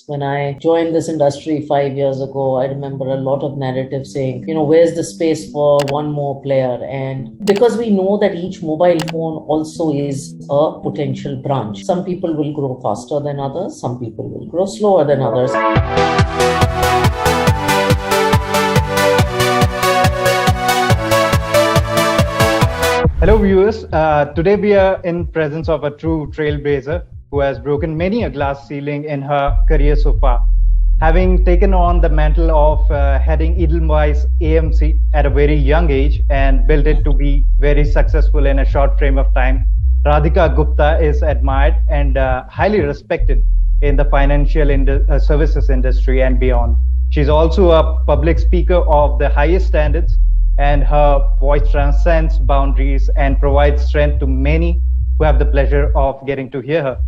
When I joined this industry 5 years ago, I remember a lot of narrative saying, where's the space for one more player? And because we know that each mobile phone also is a potential branch. Some people will grow faster than others, some people will grow slower than others. Hello viewers, today we are in presence of a true trailblazer who has broken many a glass ceiling in her career so far. Having taken on the mantle of heading Edelweiss AMC at a very young age and built it to be very successful in a short frame of time, Radhika Gupta is admired and highly respected in the financial services industry and beyond. She's also a public speaker of the highest standards, and her voice transcends boundaries and provides strength to many who have the pleasure of getting to hear her.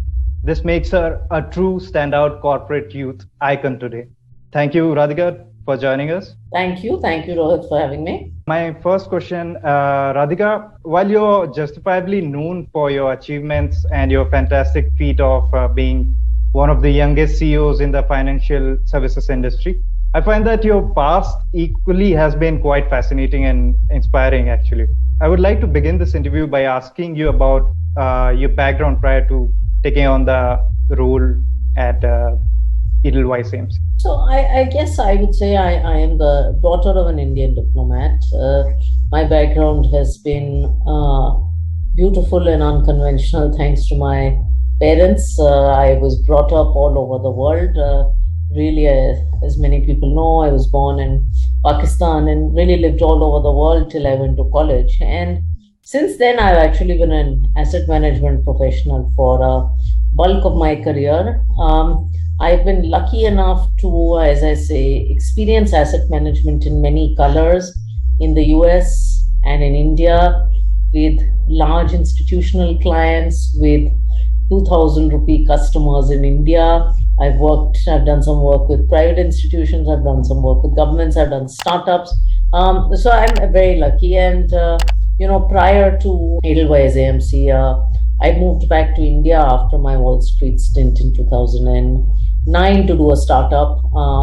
This makes her a true standout corporate youth icon today. Thank you, Radhika, for joining us. Thank you, Rohit, for having me. My first question, Radhika, while you're justifiably known for your achievements and your fantastic feat of being one of the youngest CEOs in the financial services industry, I find that your past equally has been quite fascinating and inspiring, actually. I would like to begin this interview by asking you about your background prior to taking on the role at Edelweiss AMC. So I guess I would say I am the daughter of an Indian diplomat. My background has been beautiful and unconventional thanks to my parents. I was brought up all over the world. Really, as many people know, I was born in Pakistan and really lived all over the world till I went to college. And since then, I've actually been an asset management professional for a bulk of my career. I've been lucky enough to, as I say, experience asset management in many colors in the US and in India with large institutional clients, with 2,000 rupee customers in India. I've done some work with private institutions, I've done some work with governments, I've done startups. So I'm very lucky. And, prior to Edelweiss AMC, I moved back to India after my Wall Street stint in 2009 to do a startup,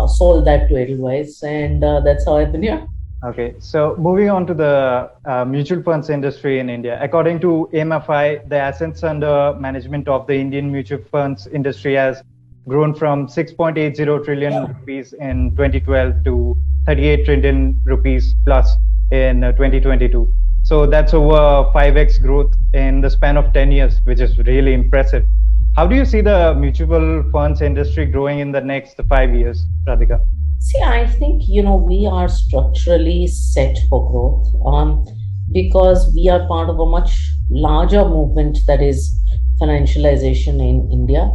sold that to Edelweiss, and that's how I've been here. Okay, so moving on to the mutual funds industry in India. According to MFI, the assets under management of the Indian mutual funds industry has grown from 6.80 trillion rupees in 2012 to 38 trillion rupees plus in 2022. So that's over 5x growth in the span of 10 years, which is really impressive. How do you see the mutual funds industry growing in the next 5 years, Radhika? See, I think, we are structurally set for growth because we are part of a much larger movement that is financialization in India.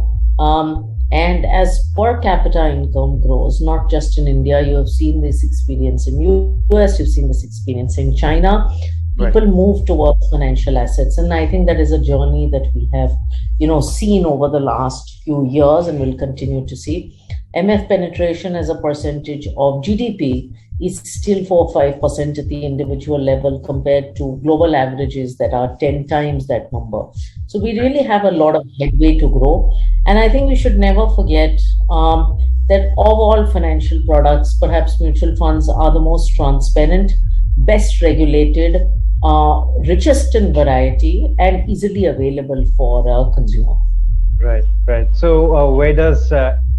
And as per capita income grows, not just in India, you have seen this experience in US, you've seen this experience in China. People move towards financial assets. And I think that is a journey that we have, seen over the last few years and will continue to see. MF penetration as a percentage of GDP is still 4 or 5% at the individual level compared to global averages that are 10 times that number. So we really have a lot of headway to grow. And I think we should never forget that of all financial products, perhaps mutual funds are the most transparent, best regulated, richest in variety, and easily available for a consumer. Right. So where does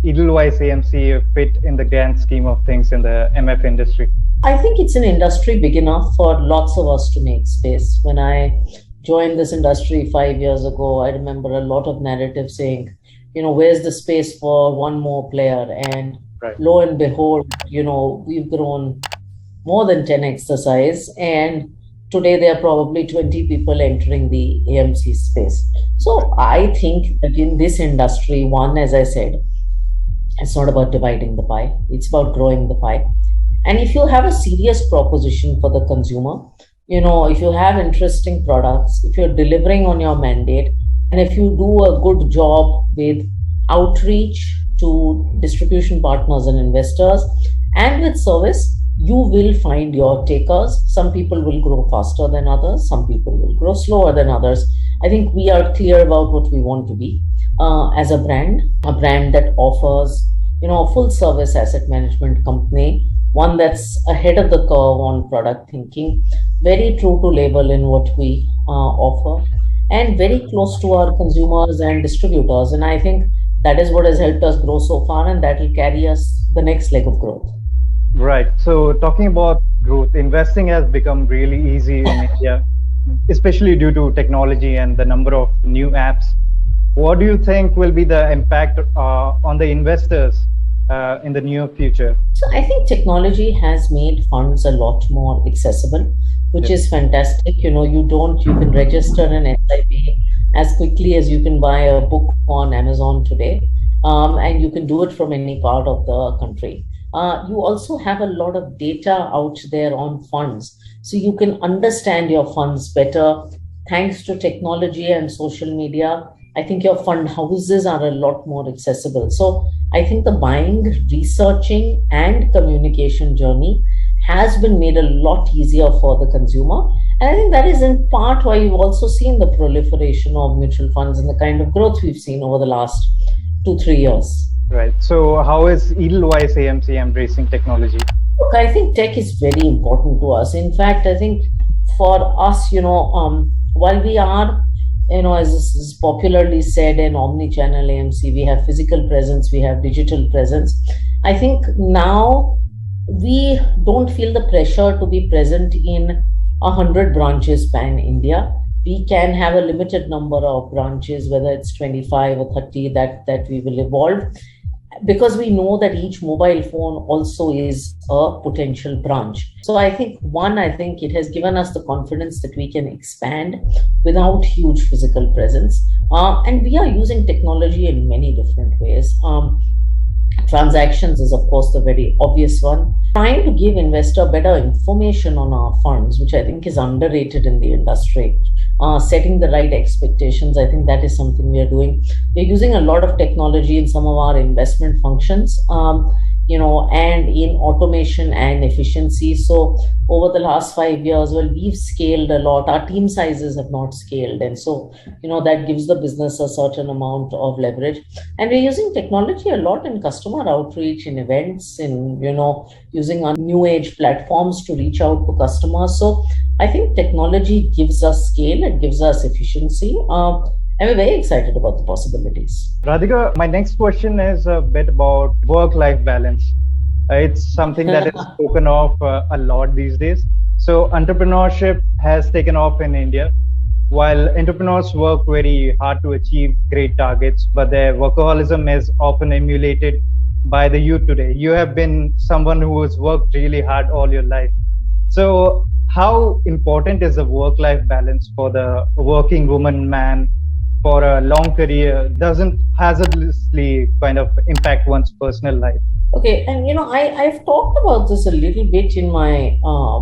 Edelweiss AMC fit in the grand scheme of things in the MF industry? I think it's an industry big enough for lots of us to make space. When I joined this industry 5 years ago, I remember a lot of narrative saying, where's the space for one more player? And lo and behold, we've grown more than 10x the size. And today, there are probably 20 people entering the AMC space. So I think that in this industry, one, as I said, it's not about dividing the pie. It's about growing the pie. And if you have a serious proposition for the consumer, if you have interesting products, if you're delivering on your mandate, and if you do a good job with outreach to distribution partners and investors, and with service, you will find your takers. Some people will grow faster than others. Some people will grow slower than others. I think we are clear about what we want to be as a brand that offers a full service asset management company, one that's ahead of the curve on product thinking, very true to label in what we offer, and very close to our consumers and distributors. And I think that is what has helped us grow so far, and that will carry us the next leg of growth. Right. So talking about growth, investing has become really easy in India, especially due to technology and the number of new apps. What do you think will be the impact on the investors in the near future? So I think technology has made funds a lot more accessible, which Yeah. is fantastic. You can register an SIP as quickly as you can buy a book on Amazon today, and you can do it from any part of the country. You also have a lot of data out there on funds, so you can understand your funds better thanks to technology and social media. I think your fund houses are a lot more accessible. So I think the buying, researching, and communication journey has been made a lot easier for the consumer. And I think that is in part why you've also seen the proliferation of mutual funds and the kind of growth we've seen over the last 2, 3 years. Right. So how is Edelweiss AMC embracing technology? Look, I think tech is very important to us. In fact, I think for us, while we are, as is popularly said, an omni-channel AMC, we have physical presence, we have digital presence. I think now we don't feel the pressure to be present in 100 branches pan India. We can have a limited number of branches, whether it's 25 or 30, that we will evolve, because we know that each mobile phone also is a potential branch. So I think it has given us the confidence that we can expand without huge physical presence. And we are using technology in many different ways. Transactions is, of course, the very obvious one. Trying to give investor better information on our funds, which I think is underrated in the industry. Setting the right expectations, I think that is something we are doing. We're using a lot of technology in some of our investment functions, and in automation and efficiency. So over the last 5 years, we've scaled a lot. Our team sizes have not scaled. And so, that gives the business a certain amount of leverage. And we're using technology a lot in customer outreach, in events, using our new age platforms to reach out to customers. So I think technology gives us scale, it gives us efficiency. And we're very excited about the possibilities. Radhika, my next question is a bit about work-life balance. It's something that is spoken of a lot these days. So entrepreneurship has taken off in India. While entrepreneurs work very hard to achieve great targets, but their workaholism is often emulated by the youth today. You have been someone who has worked really hard all your life. So how important is the work-life balance for the working woman, man, for a long career doesn't hazardously kind of impact one's personal life? Okay, and I've talked about this a little bit in my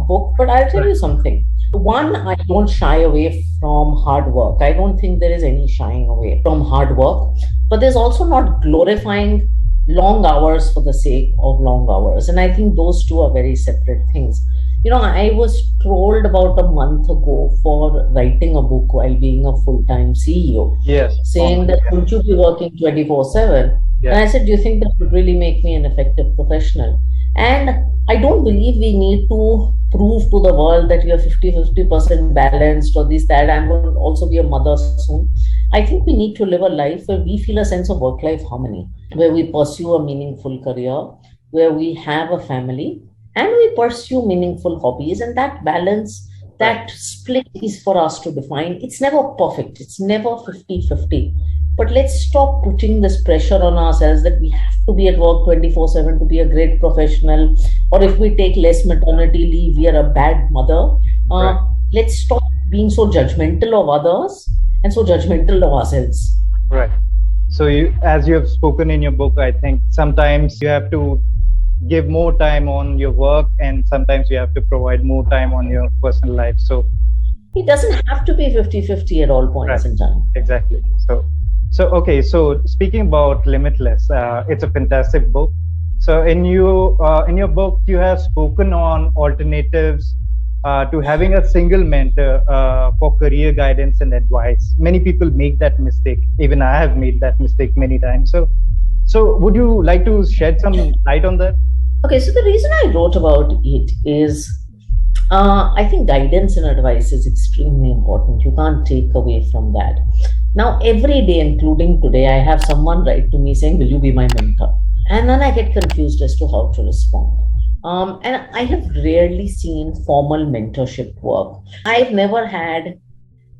book, but I'll tell you something. One, I don't shy away from hard work. I don't think there is any shying away from hard work, but there's also not glorifying long hours for the sake of long hours. And I think those two are very separate things. I was trolled about a month ago for writing a book while being a full-time CEO. Yes. Saying that, shouldn't you be working 24/7? Yeah. And I said, do you think that would really make me an effective professional? And I don't believe we need to prove to the world that you're 50% balanced or this, that. I'm going to also be a mother soon. I think we need to live a life where we feel a sense of work-life harmony, where we pursue a meaningful career, where we have a family, and we pursue meaningful hobbies. And that balance, that split is for us to define. It's never perfect. It's never 50-50. But let's stop putting this pressure on ourselves that we have to be at work 24/7 to be a great professional. Or if we take less maternity leave, we are a bad mother. Let's stop being so judgmental of others and so judgmental of ourselves. Right. So as you have spoken in your book, I think sometimes you have to give more time on your work and sometimes you have to provide more time on your personal life. So it doesn't have to be 50-50 at all points in time. Exactly. Okay. So speaking about Limitless, it's a fantastic book. So in your book, you have spoken on alternatives to having a single mentor for career guidance and advice. Many people make that mistake. Even I have made that mistake many times. So would you like to shed some light on that? Okay, so the reason I wrote about it is I think guidance and advice is extremely important. You can't take away from that. Now, every day, including today, I have someone write to me saying, "Will you be my mentor?" And then I get confused as to how to respond. And I have rarely seen formal mentorship work. I've never had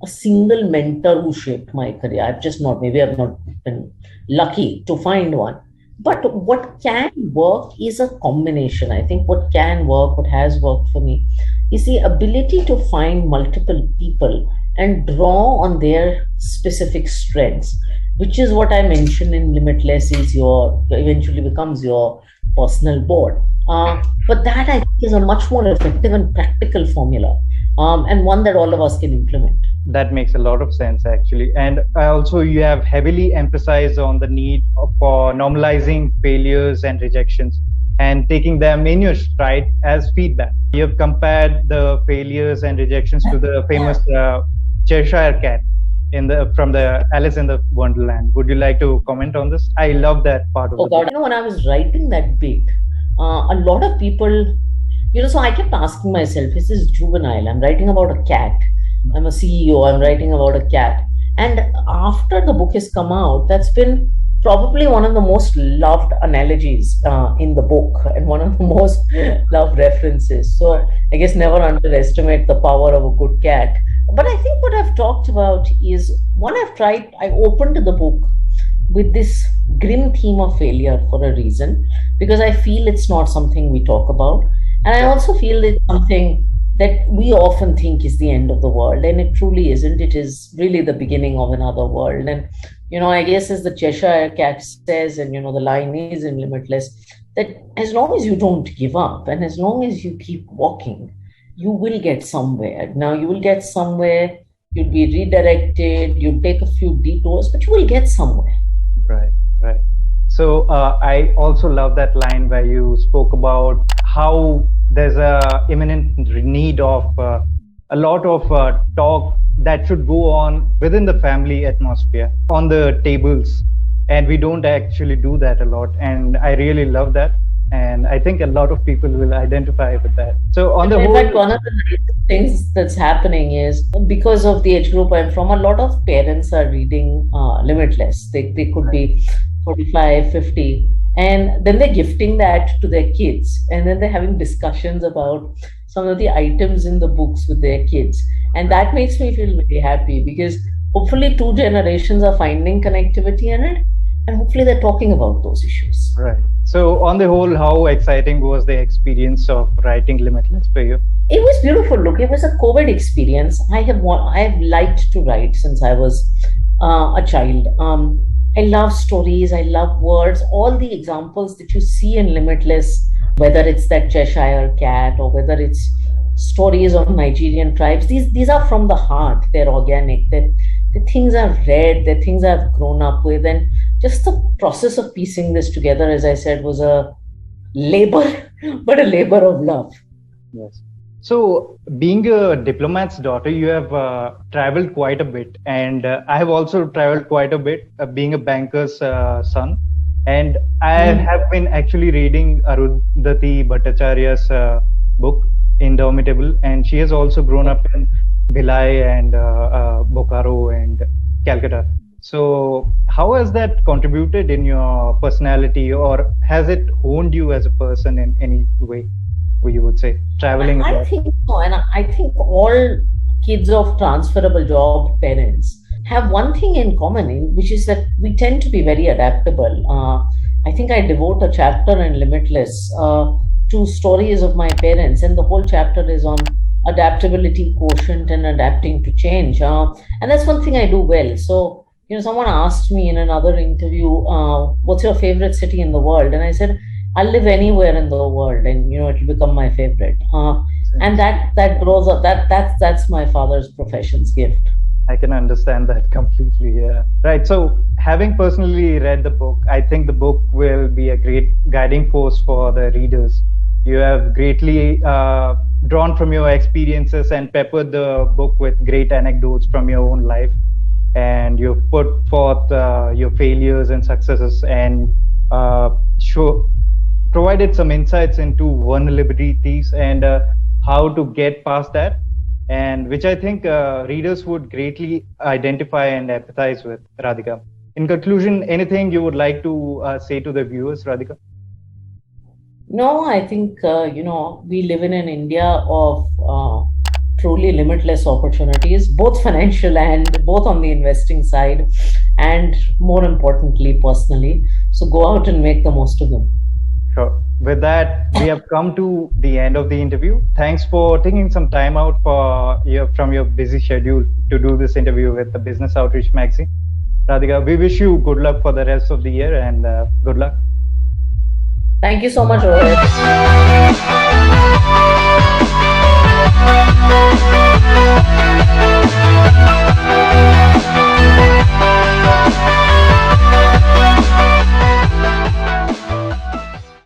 a single mentor who shaped my career. Maybe I've not been lucky to find one. But what can work is a combination. I think what can work, what has worked for me, is the ability to find multiple people and draw on their specific strengths, which is what I mentioned in Limitless is your eventually becomes your personal board. But that I think is a much more effective and practical formula, and one that all of us can implement. That makes a lot of sense, actually. And also, you have heavily emphasized on the need for normalizing failures and rejections and taking them in your stride as feedback. You have compared the failures and rejections to the famous Cheshire Cat from the Alice in the Wonderland. Would you like to comment on this? I love that part of Oh the God, book. when I was writing that bit, a lot of people, so I kept asking myself, this is juvenile. I'm writing about a cat. I'm a CEO. I'm writing about a cat. And after the book has come out, that's been probably one of the most loved analogies in the book and one of the most loved references. So I guess never underestimate the power of a good cat. But I think what I've talked about is I opened the book with this grim theme of failure for a reason, because I feel it's not something we talk about. And I also feel it's something that we often think is the end of the world, and it truly isn't. It is really the beginning of another world. And, I guess as the Cheshire Cat says, and, the line is in Limitless, that as long as you don't give up and as long as you keep walking, you will get somewhere. Now, you will get somewhere, you'll be redirected, you'll take a few detours, but you will get somewhere. Right, right. So I also love that line where you spoke about how there's a imminent need of a lot of talk that should go on within the family atmosphere on the tables, and we don't actually do that a lot. And I really love that, and I think a lot of people will identify with that. So on the in whole, fact, one of the things that's happening is because of the age group I'm from, a lot of parents are reading Limitless. They could be 45, 50, and then they're gifting that to their kids, and then they're having discussions about some of the items in the books with their kids, and that makes me feel very happy because hopefully two generations are finding connectivity in it, and hopefully they're talking about those issues. right. So on the whole, how exciting was the experience of writing Limitless for you? It was beautiful. Look, it was a COVID experience. I have liked to write since I was a child. I love stories. I love words. All the examples that you see in Limitless, whether it's that Cheshire Cat or whether it's stories of Nigerian tribes, these are from the heart. They're organic. They're things I've read. They're things I've grown up with, and just the process of piecing this together, as I said, was a labor, but a labor of love. Yes. So, being a diplomat's daughter, you have traveled quite a bit, and I have also traveled quite a bit, being a banker's son. And I have been actually reading Arundhati Bhattacharya's book, Indomitable, and she has also grown up in Bhilai and Bokaro and Calcutta. So, how has that contributed in your personality, or has it honed you as a person in any way? You would say traveling. I think so, and I think all kids of transferable job parents have one thing in common, which is that we tend to be very adaptable. I think I devote a chapter in Limitless to stories of my parents, and the whole chapter is on adaptability quotient and adapting to change. And that's one thing I do well. So, someone asked me in another interview, what's your favorite city in the world? And I said, I'll live anywhere in the world, and it'll become my favorite. And that grows up. That's my father's profession's gift. I can understand that completely. Yeah. Right. So, having personally read the book, I think the book will be a great guiding force for the readers. You have greatly drawn from your experiences and peppered the book with great anecdotes from your own life, and you've put forth your failures and successes, and provided some insights into vulnerabilities and how to get past that, and which I think readers would greatly identify and empathize with, Radhika. In conclusion, anything you would like to say to the viewers, Radhika? No, I think, we live in an India of truly limitless opportunities, both financial and both on the investing side, and more importantly, personally. So go out and make the most of them. Sure. With that, we have come to the end of the interview. Thanks for taking some time out from your busy schedule to do this interview with the Business Outreach magazine. Radhika, we wish you good luck for the rest of the year, and good luck. Thank you so much, Rohit.